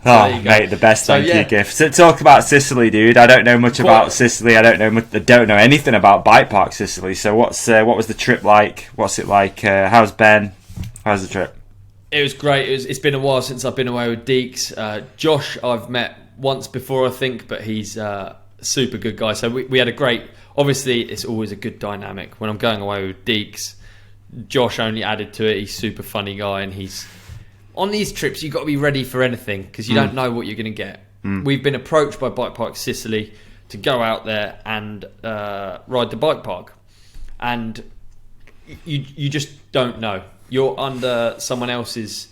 Oh, mate, the best thank you gift. So talk about Sicily, dude. I don't know much about Sicily. I don't know anything about Bike Park Sicily. So what was the trip like? What's it like? How's Ben? How's the trip? It was great. It's been a while since I've been away with Deeks. Josh, I've met once before, I think, but he's a super good guy. So we had a great... Obviously, it's always a good dynamic. When I'm going away with Deeks, Josh only added to it. He's a super funny guy, and he's... On these trips, you've got to be ready for anything because you don't know what you're going to get. We've been approached by Bike Park Sicily to go out there and ride the bike park. And you just don't know. You're under someone else's...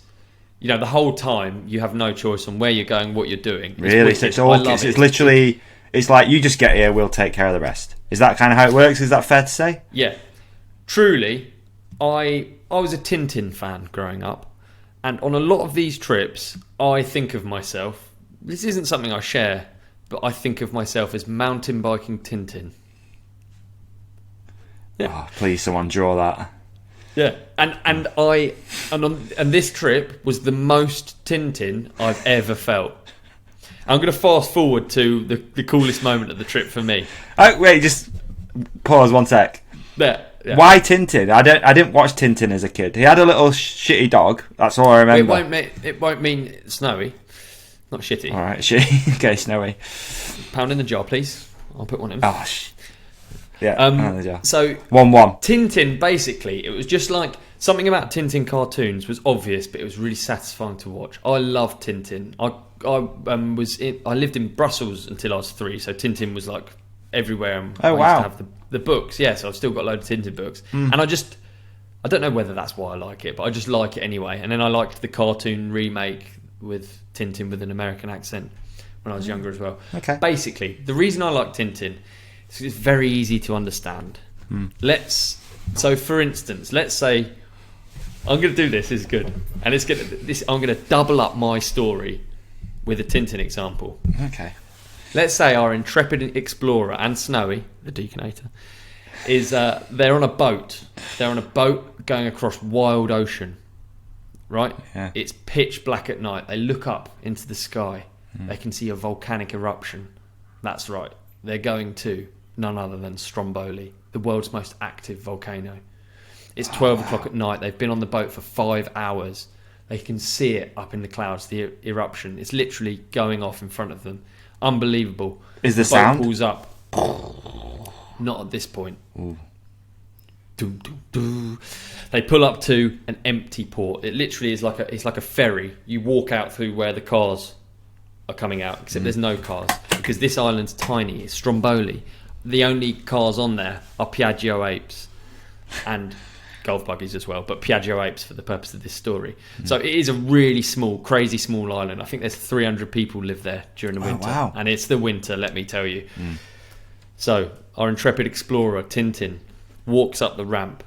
the whole time you have no choice on where you're going, what you're doing. Really? So it's literally... It's like, you just get here, we'll take care of the rest. Is that kind of how it works? Is that fair to say? Yeah. Truly, I was a Tintin fan growing up. And on a lot of these trips, I think of myself... This isn't something I share, but I think of myself as mountain biking Tintin. Yeah. Oh, please, someone draw that. Yeah, and this trip was the most Tintin I've ever felt. I'm going to fast forward to the coolest moment of the trip for me. Oh, wait, just pause 1 sec. There. Yeah. Why Tintin? I didn't watch Tintin as a kid. He had a little shitty dog. That's all I remember. It won't mean snowy. Not shitty. All right, shitty. Okay, snowy. Pound in the jar, please. I'll put one in. Oh, yeah. So 1-1. Tintin, basically, it was just like something about Tintin cartoons was obvious, but it was really satisfying to watch. I loved Tintin. I lived in Brussels until I was 3, so Tintin was like everywhere. And I used to have the books. Yeah, so I've still got a load of Tintin books, and I don't know whether that's why I like it, but I just like it anyway. And then I liked the cartoon remake with Tintin with an American accent when I was younger as well. Okay. Basically, the reason I like Tintin is it's very easy to understand. So for instance, let's say I'm going to do this. This is good, and I'm going to double up my story with a Tintin example. Okay. Let's say our intrepid explorer and Snowy, the Deacanator, is they're on a boat. They're on a boat going across wild ocean. Right? Yeah. It's pitch black at night. They look up into the sky. They can see a volcanic eruption. That's right. They're going to none other than Stromboli, the world's most active volcano. It's 12 o'clock at night. They've been on the boat for 5 hours. They can see it up in the clouds, the eruption. It's literally going off in front of them. Unbelievable. Is the sound? Boat pulls up. Not at this point. Ooh. Doo, doo, doo. They pull up to an empty port. It literally is like a ferry. You walk out through where the cars are coming out, except there's no cars because this island's tiny. It's Stromboli. The only cars on there are Piaggio apes and golf buggies as well, but Piaggio apes for the purpose of this story. So it is a really small, crazy small island. I think there's 300 people live there during the winter. Wow. And it's the winter, let me tell you. So our intrepid explorer, Tintin, walks up the ramp.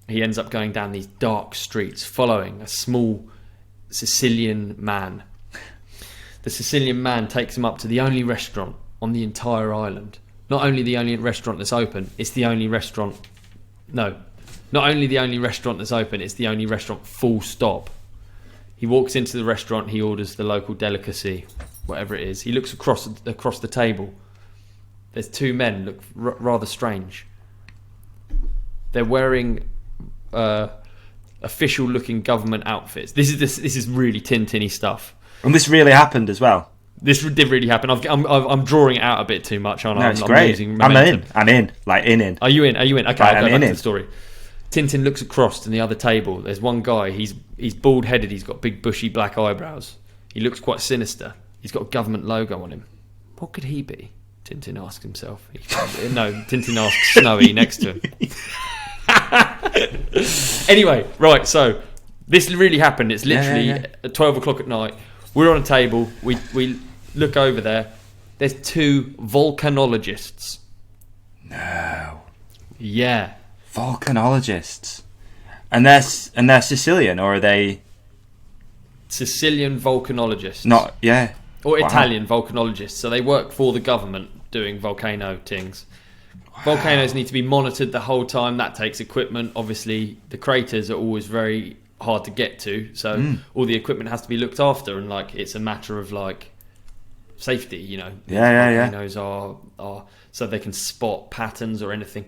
He ends up going down these dark streets following a small Sicilian man. The Sicilian man takes him up to the only restaurant on the entire island. Not only the only restaurant that's open, it's the only restaurant... No. Not only the only restaurant that's open, it's the only restaurant full stop. He walks into the restaurant, he orders the local delicacy, whatever it is. He looks across the table. There's 2 men, look rather strange. They're wearing official-looking government outfits. This is really Tintin-y stuff. And this really happened as well. This did really happen. I'm drawing it out a bit too much, aren't I? No, it's great. I'm in. Like in. Are you in? Okay, right, I'll go back to the story. Tintin looks across to the other table. There's one guy. He's bald-headed. He's got big, bushy black eyebrows. He looks quite sinister. He's got a government logo on him. What could he be? Tintin asks himself. Tintin asks Snowy next to him. Anyway, right, so this really happened. It's literally at 12 o'clock at night. We're on a table. We look over there. There's 2 volcanologists. No. Yeah. Volcanologists. And they're Sicilian, or are they... Sicilian volcanologists. Not, yeah. Or Italian volcanologists. So they work for the government doing volcano things. Volcanoes need to be monitored the whole time. That takes equipment. Obviously, the craters are always very hard to get to, so all the equipment has to be looked after, and like it's a matter of like safety, you know. Volcanoes are so they can spot patterns or anything,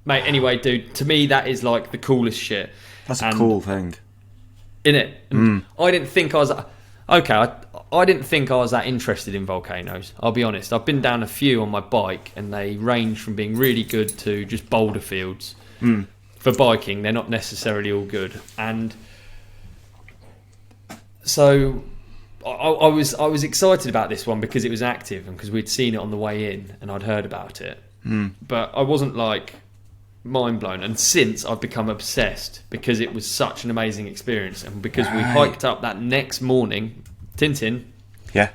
mate. Anyway, dude, to me that is like the coolest shit. That's a cool thing, innit? I didn't think I was I didn't think I was that interested in volcanoes. I'll be honest. I've been down a few on my bike, and they range from being really good to just boulder fields. For biking, they're not necessarily all good, and so I was excited about this one because it was active and because we'd seen it on the way in and I'd heard about it. But I wasn't like mind blown, and since I've become obsessed because it was such an amazing experience, and because we hiked up that next morning. Tintin. Yeah.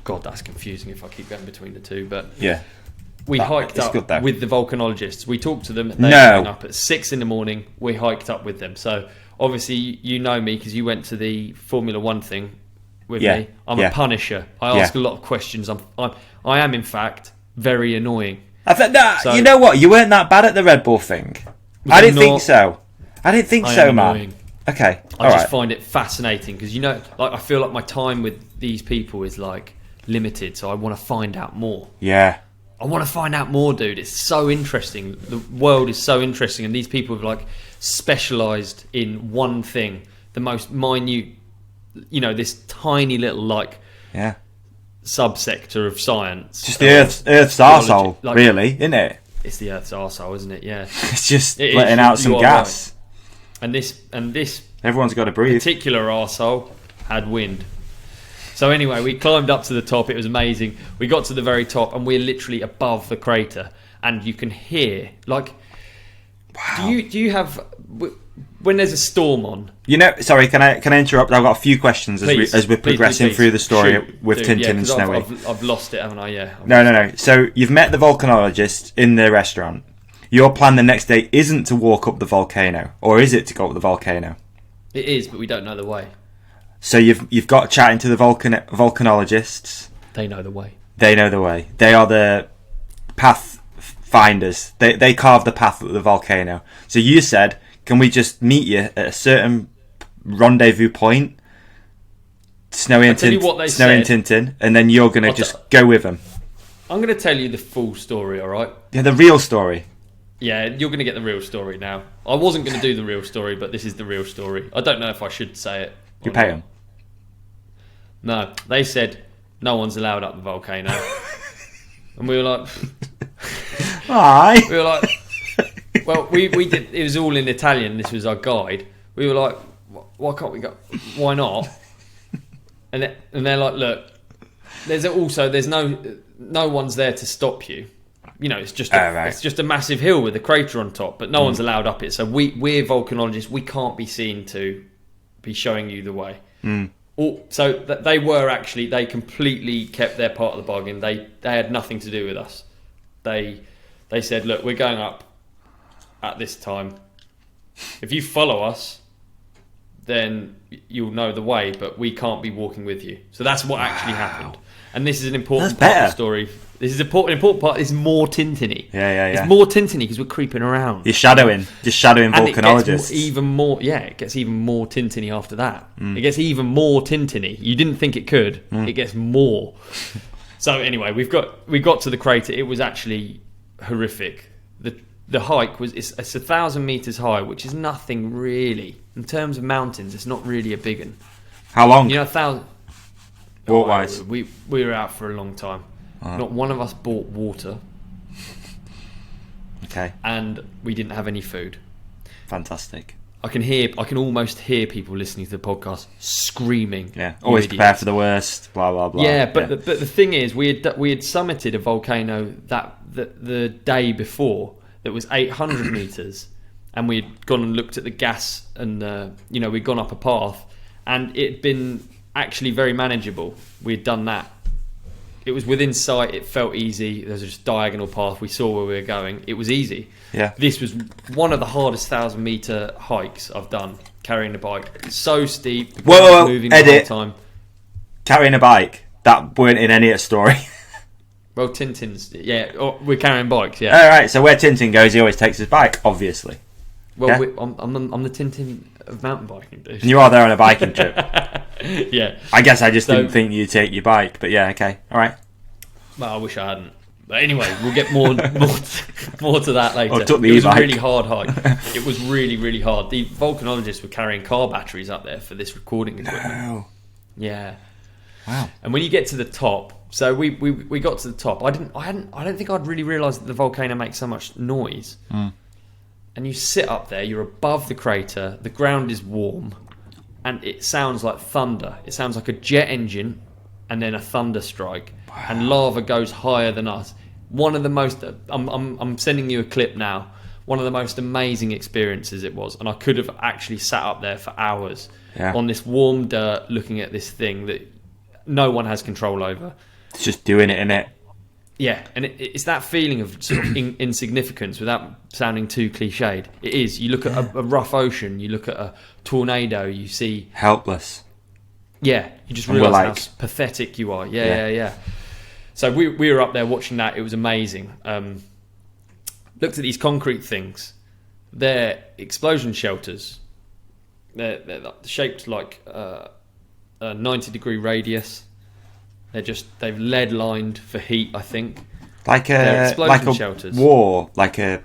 God, that's confusing if I keep going between the two, but yeah. We hiked up with the volcanologists. We talked to them. They were up at 6 a.m. We hiked up with them. So obviously you know me because you went to the Formula One thing with me. I'm a punisher. I ask a lot of questions. I am in fact very annoying. You know what? You weren't that bad at the Red Bull thing. I didn't think so. I didn't think so, man. Annoying. Okay, I just find it fascinating because, you know, like I feel like my time with these people is like limited, so I want to find out more. Yeah, I want to find out more, dude. It's so interesting. The world is so interesting, and these people have like specialised in one thing, the most minute, you know, this tiny little like subsector of science. Just the Earth's arsehole, like, really, isn't it? It's the Earth's arsehole, isn't it? Yeah, it's just letting out some gas. Right. And this everyone's got to breathe. Particular arsehole had wind. So anyway, we climbed up to the top. It was amazing. We got to the very top, and we're literally above the crater, and you can hear like. Wow. Do you have when there's a storm on? You know, sorry, can I interrupt? I've got a few questions as we're progressing through the story with Tintin and Snowy. I've lost it, haven't I? Yeah. No. So you've met the volcanologist in the restaurant. Your plan the next day isn't to walk up the volcano, or is it to go up the volcano? It is, but we don't know the way. So you've got chatting to the volcanologists. They know the way. They know the way. They are the path finders. They carve the path at the volcano. So you said, can we just meet you at a certain rendezvous point? Snowy and Tintin, and then you're going to just go with them. I'm going to tell you the full story, all right? Yeah, the real story. Yeah, you're going to get the real story now. I wasn't going to do the real story, but this is the real story. I don't know if I should say it. You pay them? No, they said no one's allowed up the volcano. And we were like... Why? We were like... Well, we did... It was all in Italian. This was our guide. We were like, why can't we go? Why not? And they're like, look, there's no one's there to stop you. You know, it's just a massive hill with a crater on top, but no one's allowed up it. So we're volcanologists. We can't be seen to be showing you the way. So they completely kept their part of the bargain. They had nothing to do with us. They said, look, we're going up at this time. If you follow us, then you'll know the way, but we can't be walking with you. So that's what actually happened. And this is an important part of the story. This is an important part. It's more Tintiny. Yeah. It's more Tintiny because we're creeping around. You're shadowing volcanologists. It gets even more Tintiny after that. It gets even more Tintiny. You didn't think it could. It gets more. So anyway, we got to the crater. It was actually horrific. The hike it's 1,000 meters high, which is nothing really in terms of mountains. It's not really a big one. How long? 1,000. Walk-wise, we were out for a long time. Not one of us bought water. Okay. And we didn't have any food. Fantastic. I can almost hear people listening to the podcast screaming. Yeah. Always prepare for the worst. Blah blah blah. Yeah, but the thing is, we had summited a volcano the day before that was 800 meters, and we'd gone and looked at the gas, and we'd gone up a path, and it'd been actually very manageable. We'd done that. It was within sight. It felt easy. There was just a diagonal path. We saw where we were going. It was easy. Yeah. This was one of the hardest 1,000-meter hikes I've done, carrying a bike. It's so steep. Whoa, moving edit. the whole time. Carrying a bike. That weren't in any story. Well, Tintin's... Yeah, we're carrying bikes, yeah. All right, so where Tintin goes, he always takes his bike, obviously. Well, yeah? I'm the Tintin of mountain biking, dude. And you are there on a biking trip. Yeah. I guess I just didn't think you'd take your bike, but yeah, okay, all right. Well, I wish I hadn't. But anyway, we'll get more to that later. Or took the it was e-bike. a really hard hike. It was really, really hard. The volcanologists were carrying car batteries up there for this recording equipment. No. Yeah. Wow. And when you get to the top, so we got to the top. I don't think I'd really realised that the volcano makes so much noise. And you sit up there, you're above the crater, the ground is warm, and it sounds like thunder. It sounds like a jet engine and then a thunder strike. Wow. And lava goes higher than us. One of the most I'm sending you a clip now. One of the most amazing experiences it was, and I could have actually sat up there for hours on this warm dirt looking at this thing that no one has control over. It's just doing it, innit? Yeah, and it's that feeling of sort of insignificance without sounding too cliched. It is. You look at a rough ocean, you look at a tornado, you see... helpless. Yeah, you just realise how pathetic you are. Yeah. So we were up there watching that. It was amazing. Looked at these concrete things. They're explosion shelters. They're shaped like a 90-degree radius. They've lead lined for heat, I think. Like a shelters. War, like a,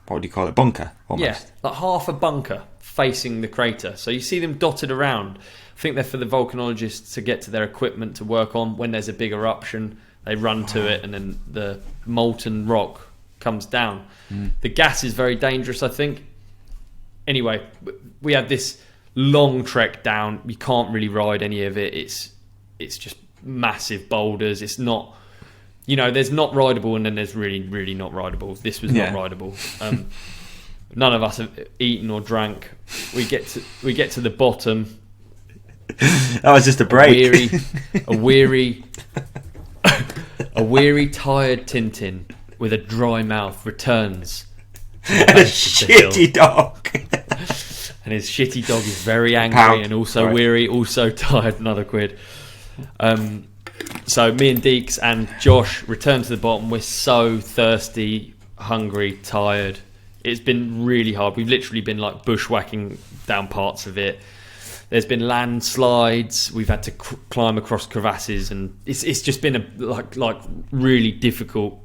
what do you call it, bunker almost. Yeah, like half a bunker facing the crater. So you see them dotted around. I think they're for the volcanologists to get to their equipment to work on. When there's a big eruption, they run to it and then the molten rock comes down. The gas is very dangerous, I think. Anyway, we had this long trek down. You can't really ride any of it. It's just massive boulders. It's not, there's not rideable and then there's really, really not rideable. This was not rideable. None of us have eaten or drank. We get to the bottom. That was just a break. A weary, tired Tintin with a dry mouth returns. And a shitty dog. And his shitty dog is very angry and also weary, also tired. Another quid. So me and Deeks and Josh return to the bottom. We're so thirsty, hungry, tired. It's been really hard. We've literally been like bushwhacking down parts of it. There's been landslides. We've had to climb across crevasses, and it's just been a really difficult.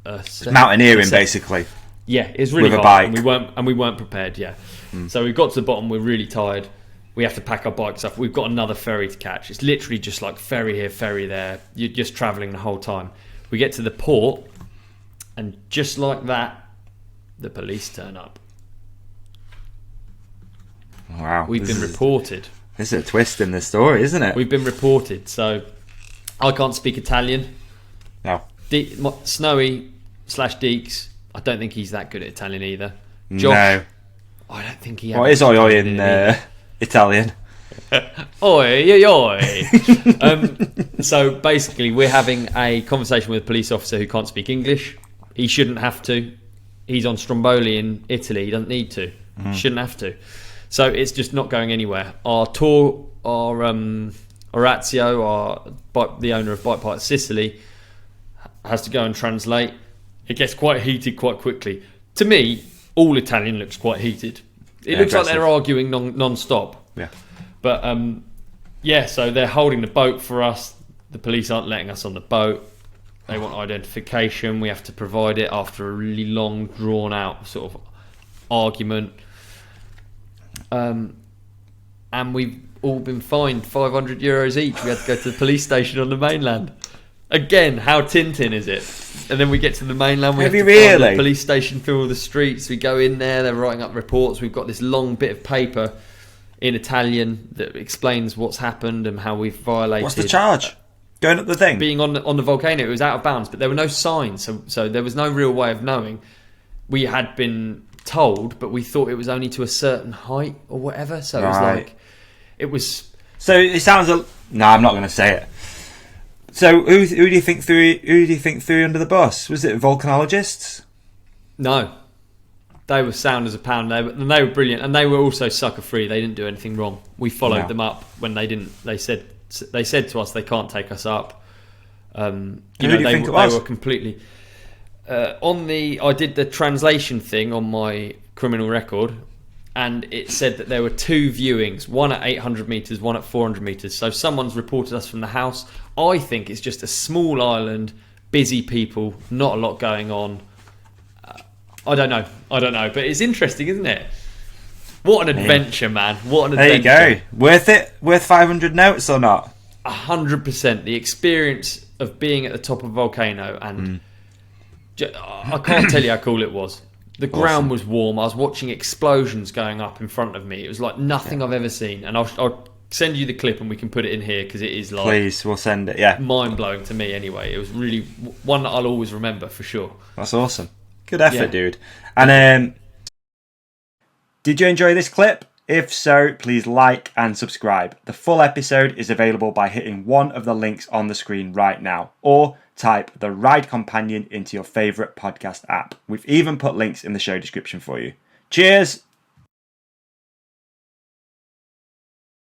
Mountaineering, basically. Yeah, it's really with hard. A bike. And we weren't prepared. Yeah, so we got to the bottom. We're really tired. We have to pack our bikes up. We've got another ferry to catch. It's literally just like ferry here, ferry there. You're just travelling the whole time. We get to the port, and just like that, the police turn up. Wow. We've been reported. This is a twist in the story, isn't it? We've been reported. So I can't speak Italian. No. Snowy/Deeks, I don't think he's that good at Italian either. Josh, no. I don't think he. What is oi in Italian? Oi. So basically, we're having a conversation with a police officer who can't speak English. He shouldn't have to. He's on Stromboli in Italy. He doesn't need to. Shouldn't have to. So it's just not going anywhere. Our tour, Orazio, the owner of Bike Park Sicily, has to go and translate. It gets quite heated quite quickly. To me, all Italian looks quite heated. It looks like they're arguing non-stop. Yeah. But so they're holding the boat for us. The police aren't letting us on the boat. They want identification. We have to provide it after a really long, drawn-out sort of argument. And we've all been fined €500 each. We had to go to the police station on the mainland. Again, how Tintin is it? And then we get to the mainland. We have to find the police station through all the streets. We go in there. They're writing up reports. We've got this long bit of paper in Italian that explains what's happened and how we've violated. What's the charge? Going up the thing? Being on the volcano. It was out of bounds, but there were no signs, so there was no real way of knowing. We had been told, but we thought it was only to a certain height or whatever. So it was. So it sounds. No, I'm not going to say it. So who do you think threw under the bus? Was it volcanologists? No, they were sound as a pound. They were brilliant, and they were also sucker free. They didn't do anything wrong. We followed them up when they didn't. They said to us they can't take us up. Who do you think it was? They were completely. I did the translation thing on my criminal record, and it said that there were 2 viewings, one at 800 metres, one at 400 metres. So someone's reported us from the house. I think it's just a small island, busy people, not a lot going on. I don't know, but it's interesting, isn't it? What an adventure, man. What an adventure. There you go. Worth it? Worth 500 notes or not? 100%. The experience of being at the top of a volcano, and I can't tell you how cool it was. The ground was warm. I was watching explosions going up in front of me. It was like nothing I've ever seen. And I'll send you the clip and we can put it in here because it is like... Please, we'll send it, yeah. Mind-blowing to me anyway. It was really one that I'll always remember for sure. That's awesome. Good effort, dude. And did you enjoy this clip? If so, please like and subscribe. The full episode is available by hitting one of the links on the screen right now, or type The Ride Companion into your favourite podcast app. We've even put links in the show description for you. Cheers!